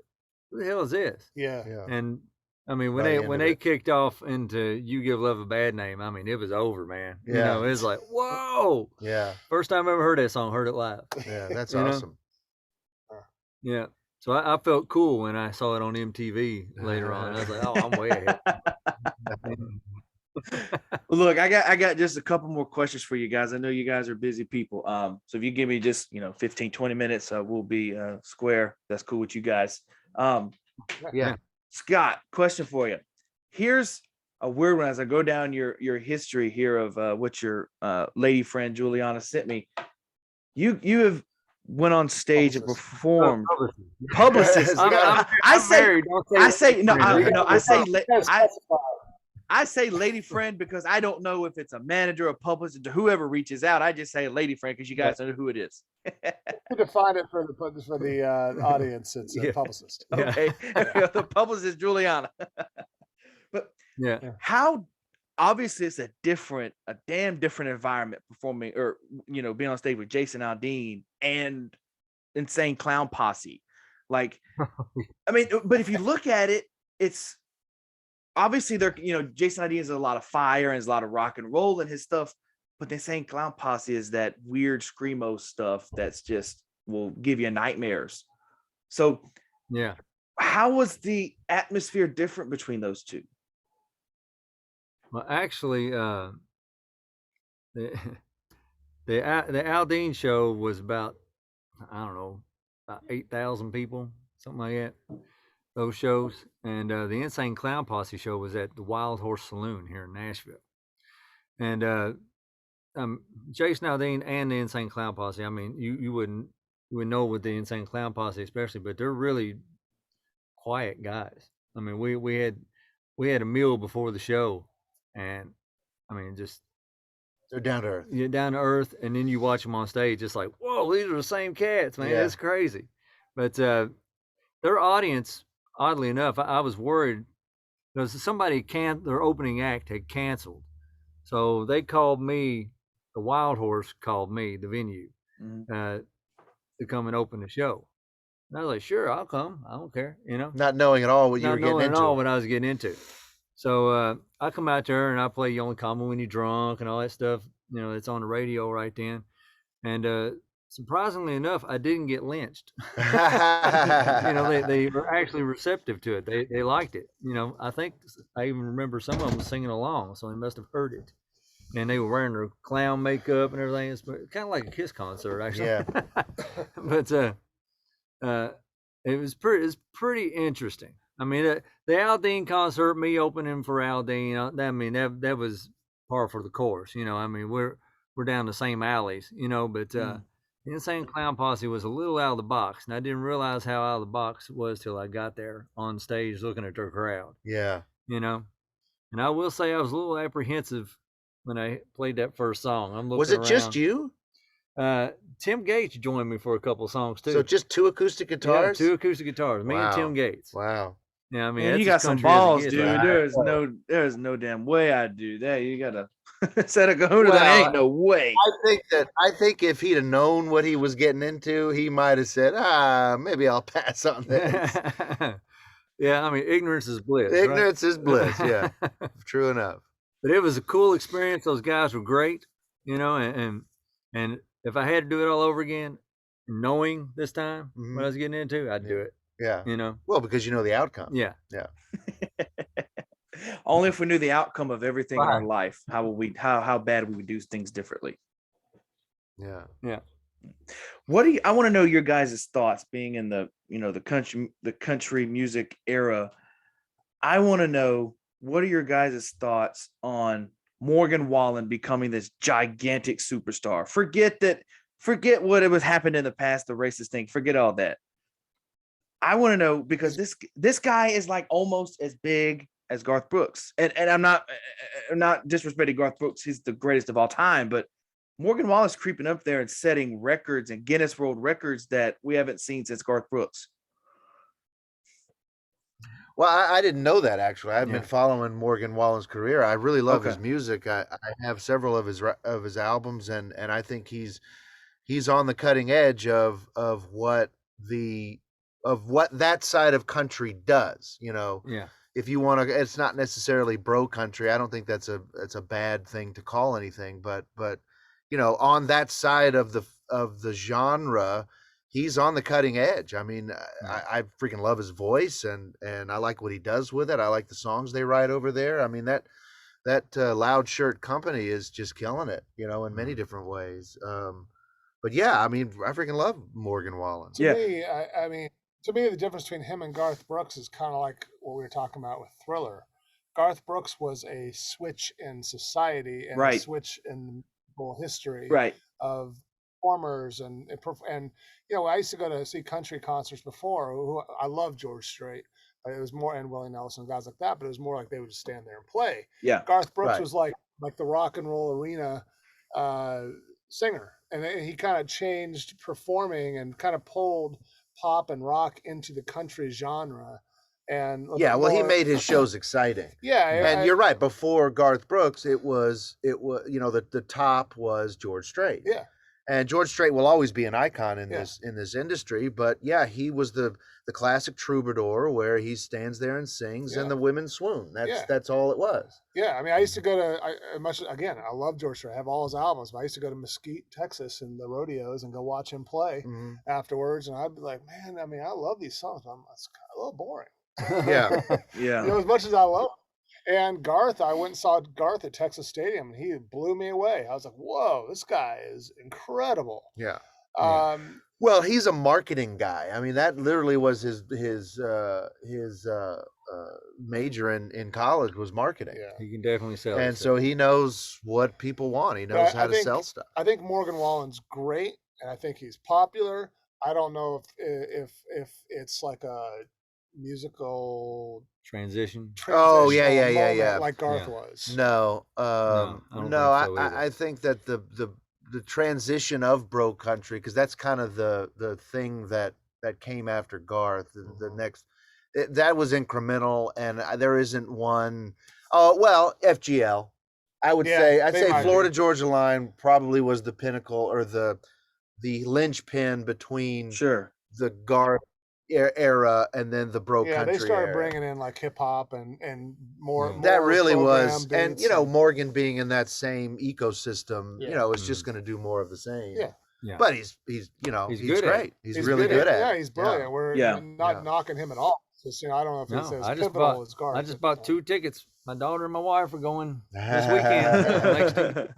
"Who the hell is this?" Yeah. And I mean, when they kicked off into "You Give Love a Bad Name," I mean, it was over, man. Yeah. It was like, whoa. Yeah. First time I ever heard that song, heard it live. Yeah, that's awesome. Yeah. So I felt cool when I saw it on MTV later on. I was like, oh, I'm way ahead. Well, look, I got just a couple more questions for you guys. I know you guys are busy people. So if you give me just 15, 20 minutes, we'll be square. That's cool with you guys. Yeah. Scott, question for you. Here's a weird one as I go down your history here of what your lady friend Juliana sent me. You have went on stage and performed. Publicist. I say lady friend because I don't know if it's a manager or publicist or whoever reaches out. I just say lady friend because you guys know who it is. To define it for the audience, it's a publicist. Okay, the publicist Juliana. But how obviously it's a damn different environment performing or being on stage with Jason Aldean and Insane Clown Posse. Like, I mean, but if you look at it, it's obviously they're Jason Aldean is a lot of fire and there's a lot of rock and roll in his stuff, but the Insane Clown Posse is that weird screamo stuff that's just will give you nightmares. So how was the atmosphere different between those two? Well, actually, the Aldean show was about, I don't know, about 8,000 people, something like that. Those shows, and the Insane Clown Posse show was at the Wild Horse Saloon here in Nashville. And Jason Aldean and the Insane Clown Posse, I mean, you wouldn't know with the Insane Clown Posse especially, but they're really quiet guys. I mean, we had a meal before the show, and I mean, just they're down to earth. You're down to earth, and then you watch them on stage. It's like, whoa, these are the same cats, man. It's crazy. But their audience, oddly enough, I was worried because their opening act had canceled, so they called me. The Wild Horse called me, the venue, to come and open the show. And I was like, sure, I'll come. I don't care, Not knowing at all what you were getting into. Not knowing at all what I was getting into. So I come out there and I play "You Only Call Me When You're Drunk" and all that stuff. It's on the radio right then. And surprisingly enough, I didn't get lynched. They were actually receptive to it. They liked it. I think I even remember some of them singing along, so they must have heard it. And they were wearing their clown makeup and everything. It's kind of like a Kiss concert, actually. Yeah. But it was pretty interesting. I mean, the Aldean concert, me opening for Aldean, I mean, that was par for the course. I mean, we're down the same alleys, but the Insane Clown Posse was a little out of the box, and I didn't realize how out of the box it was till I got there on stage looking at their crowd. Yeah. And I will say I was a little apprehensive when I played that first song. I'm looking Was it around. just you? Tim Gates joined me for a couple of songs too. So just two acoustic guitars? Yeah, two acoustic guitars. Me and Tim Gates. Wow. Yeah, I mean, you got some balls, dude. Right? There's no damn way I'd do that. You got a set of kahuna. That ain't no way. I think if he'd have known what he was getting into, he might have said, maybe I'll pass on this. Yeah, I mean, ignorance is bliss. Ignorance is bliss. Yeah, true enough. But it was a cool experience. Those guys were great, and if I had to do it all over again, knowing this time what I was getting into, I'd do it. Yeah. Well, because you know the outcome. Yeah. Yeah. Only if we knew the outcome of everything in our life, how bad we would do things differently. Yeah. Yeah. I want to know your guys' thoughts being in the country music era. I want to know, what are your guys' thoughts on Morgan Wallen becoming this gigantic superstar? Forget what it was happened in the past, the racist thing. Forget all that. I want to know, because this guy is like almost as big as Garth Brooks. And I'm not disrespecting Garth Brooks. He's the greatest of all time, but Morgan Wallen's creeping up there and setting records and Guinness World Records that we haven't seen since Garth Brooks. Well, I didn't know that, actually. I've been following Morgan Wallen's career. I really love his music. I have several of his albums, and I think he's on the cutting edge of what that side of country does. You know, if you want to, it's not necessarily bro country. I don't think that's a bad thing to call anything, but you know, on that side of the genre, he's on the cutting edge. I mean, I freaking love his voice, and I like what he does with it. I like the songs they write over there. I mean, that Loud Shirt Company is just killing it, you know, in many different ways. But yeah, I mean, I freaking love Morgan Wallen. To me, I mean, to me, the difference between him and Garth Brooks is kind of like what we were talking about with Thriller. Garth Brooks was a switch in society and a switch in history of performers and you know, I used to go to see country concerts before. I love George Strait. It was more, and Willie Nelson, guys like that, but it was more like they would just stand there and play. Yeah, Garth Brooks was like the rock and roll arena singer, and he kind of changed performing and kind of pulled pop and rock into the country genre. And he made his shows exciting. And you're right. Before Garth Brooks, it was you know, the top was George Strait. Yeah, and George Strait will always be an icon in this industry. But yeah, he was the classic troubadour where he stands there and sings, and the women swoon. That's all it was. Yeah, I mean, I used to go to I love George Strait. I have all his albums, but I used to go to Mesquite, Texas, in the rodeos and go watch him play afterwards, and I'd be like, man, I mean, I love these songs. It's kind of a little boring. You know, as much as I love him. And Garth, I went and saw Garth at Texas Stadium, and he blew me away. I was like, whoa, this guy is incredible. Well, he's a marketing guy. I mean, that literally was his major in college was marketing. He can definitely sell. And so he knows what people want. He knows how to sell stuff. I think Morgan Wallen's great, and I think he's popular. I don't know if it's like a musical transition. Like Garth was. No, no, I think that the transition of bro country, because that's kind of the thing that came after Garth. The next, that was incremental, and there isn't one. Oh well, FGL. I'd say Florida Georgia Line probably was the pinnacle or the linchpin between the Garth era and then the bro country. They started era. bringing in like hip hop and more. That really was, and you know, Morgan being in that same ecosystem, you know, is just going to do more of the same. But he's you know, he's great. He's really good at it. Yeah, he's brilliant. We're not knocking him at all. Just, you know, I don't know if he's as pivotal as Garth. I just bought 2 tickets. My daughter and my wife are going this weekend.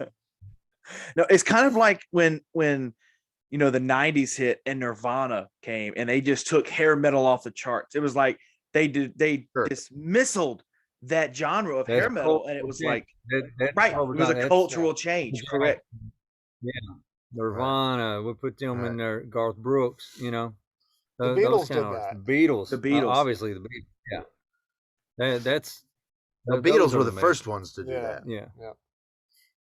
No, it's kind of like when you know, the 90s hit and Nirvana came and they just took hair metal off the charts. It was like they dismissaled that genre of hair metal, and it was like it was a cultural change. Correct. Yeah, Nirvana, we put them in there. Garth Brooks, you know, the Beatles did that. The Beatles, obviously the Beatles. Yeah, the Beatles were the first ones to do that. Yeah.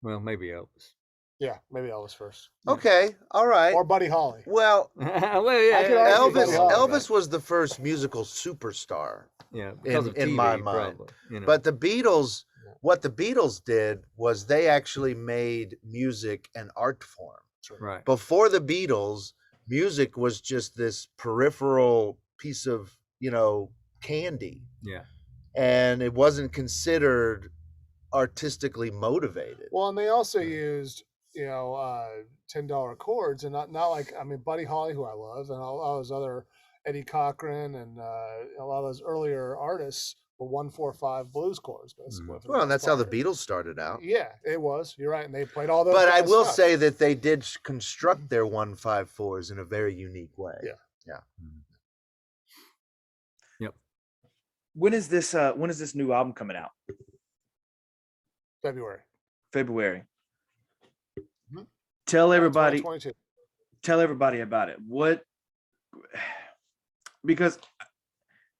Well, maybe Elvis. Yeah, maybe Elvis first. Okay, all right. Or Buddy Holly. Well, Elvis was the first musical superstar. Yeah, in my mind. Probably, you know. But the Beatles, what the Beatles did was they actually made music an art form. Right. Before the Beatles, music was just this peripheral piece of, you know, candy. Yeah. And it wasn't considered artistically motivated. Well, and they also used, you know, $10 chords, and not like, I mean, Buddy Holly, who I love, and all those other, Eddie Cochran, and a lot of those earlier artists 1-4-5 blues chords, basically. Well, and that's how the Beatles started out. Yeah, it was. You're right, and they played all those. But I will say that they did construct their 1-5-4s in a very unique way. Yeah. Yep. When is this new album coming out? February. Mm-hmm. Tell everybody about it. Because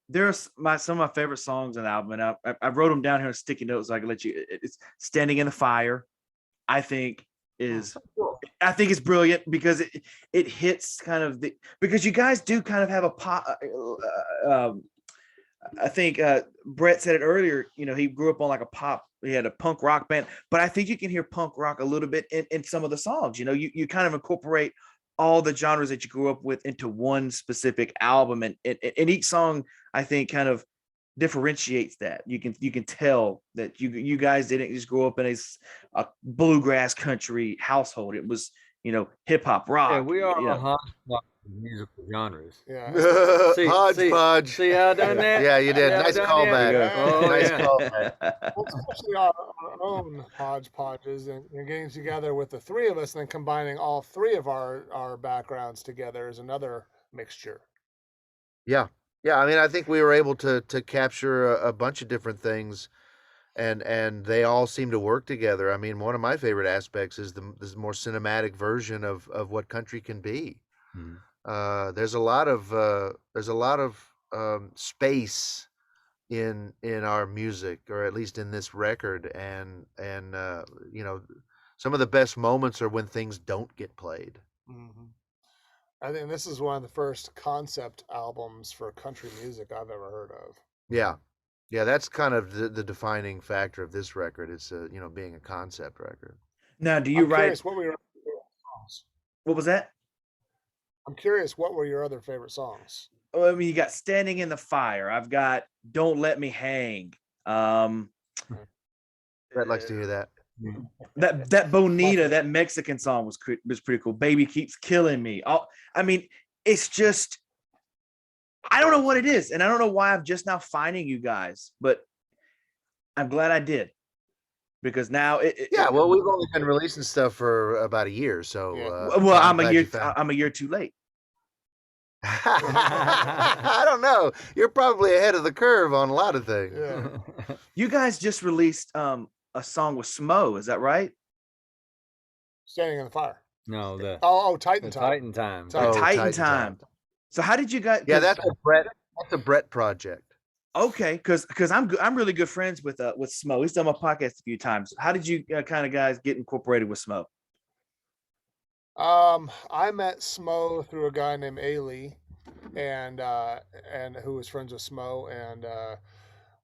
there's some of my favorite songs on the album, and I wrote them down here in sticky notes so I can let you. It's "Standing in the Fire." I think it's brilliant because it hits kind of because you guys do kind of have a pop. I think Brett said it earlier. He grew up on like a pop. He had a punk rock band, but I think you can hear punk rock a little bit in some of the songs. You kind of incorporate all the genres that you grew up with into one specific album, and each song I think kind of differentiates that. You can tell that you guys didn't just grow up in a bluegrass country household. It was hip hop, rock. Yeah, we are a hodgepodge of musical genres. Yeah. Hodgepodge. See how I done that? Yeah, you did. Nice callback. Callback. Well, especially our own hodgepodges and getting together with the three of us and then combining all three of our backgrounds together is another mixture. Yeah. I mean, I think we were able to capture a bunch of different things, and they all seem to work together. I mean, one of my favorite aspects is this more cinematic version of what country can be. Mm-hmm. There's a lot of space in our music, or at least in this record, and some of the best moments are when things don't get played. Mm-hmm. I think this is one of the first concept albums for country music I've ever heard of. Yeah, that's kind of the defining factor of this record. It's being a concept record. Now, do you write? What were your favorite songs? What was that? I'm curious. What were your other favorite songs? Oh, I mean, you got "Standing in the Fire." I've got "Don't Let Me Hang." Brett likes to hear that. That Bonita, that Mexican song was pretty cool. "Baby Keeps Killing Me." I mean, it's just, I don't know what it is, and I don't know why I'm just now finding you guys, but I'm glad I did, because now well, we've only been releasing stuff for about a year, so I'm a year too late. I don't know. You're probably ahead of the curve on a lot of things. Yeah. You guys just released a song with Smo, is that right? Standing in the Fire. No, Titan Time. Titan Time. Titan Time. So how did you guys? Yeah, that's a Brett project. Okay, because I'm really good friends with Smo. He's done my podcast a few times. How did you kind of guys get incorporated with Smo? I met Smo through a guy named Ailey, and who was friends with Smo, and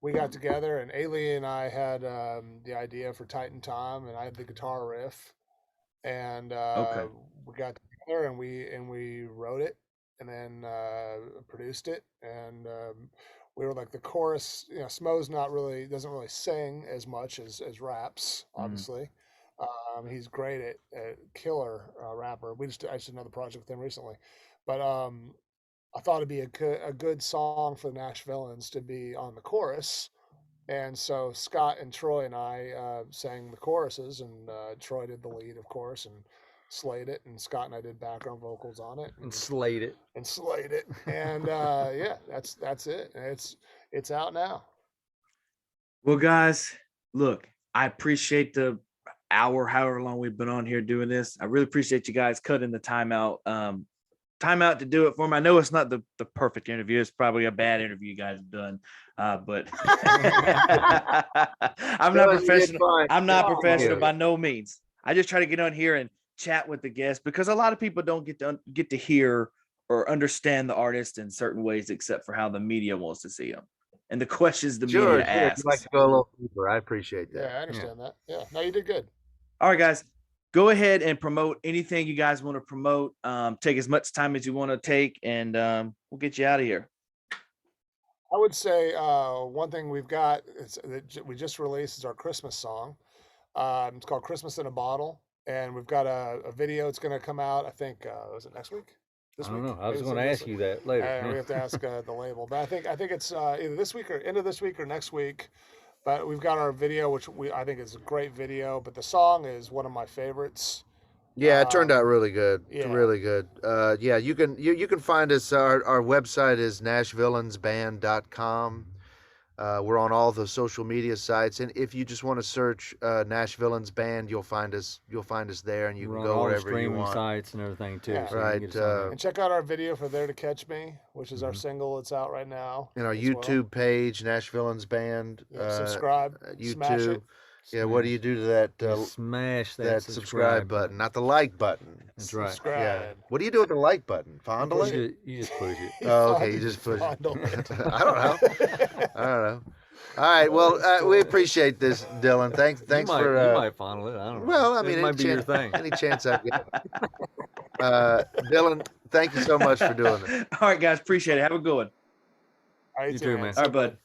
we got together, and Ailey and I had the idea for Titan Time, and I had the guitar riff, and we got together and we wrote it, and then produced it, and we were like the chorus. Smo's doesn't really sing as much as raps, obviously. He's great at killer rapper. I just did another project with him recently, but I thought it'd be a good song for the Nashvilleins to be on the chorus, and so Scott and Troy and I sang the choruses, and Troy did the lead, of course, and slayed it, and Scott and I did background vocals on it, and slayed it, and that's it. It's out now. Well, guys, look, I appreciate the hour, however long we've been on here doing this. I really appreciate you guys cutting the time out to do it for me. I know it's not the perfect interview. It's probably a bad interview you guys have done, but I'm not professional. I'm not professional by no means. I just try to get on here and chat with the guests, because a lot of people don't get to hear or understand the artist in certain ways, except for how the media wants to see them and the questions the media asks. I'd like to go a little deeper. I appreciate that. Yeah, I understand that. Yeah, no, you did good. All right, guys, go ahead and promote anything you guys want to promote. Take as much time as you want to take, and we'll get you out of here. I would say one thing we've got that we just released is our Christmas song. It's called "Christmas in a Bottle," and we've got a video. It's going to come out, I think, was it next week? This I don't week. know. I was Maybe going to this ask week. you that later. We have to ask the label, but I think it's either this week or end of this week or next week. But we've got our video, which I think is a great video. But the song is one of my favorites. Yeah, it turned out really good. Yeah. Really good. Yeah, you can find us. Our website is nashvillainsband.com. We're on all the social media sites, and if you just want to search Nashvillains Band, you'll find us there, and you We're can on go all the wherever you streaming want. sites and everything too. Yeah. So you can get us on there. And check out our video for There to Catch Me, which is our single that's out right now. And our YouTube page, Nashvillains Band. Subscribe. Smash YouTube. it. Yeah, what do you do to that? Smash that subscribe button, not the like button. That's right. Subscribe. Yeah. What do you do with the like button? Fondle it? You just push it. Oh, okay. You just push it. I don't know. All right. Well, we appreciate this, Dylan. Thanks You might fondle it. I don't know. Well, I mean, it might be your thing. Any chance I get. Dylan, thank you so much for doing it. All right, guys. Appreciate it. Have a good one. All right, You too, man. All right, bud.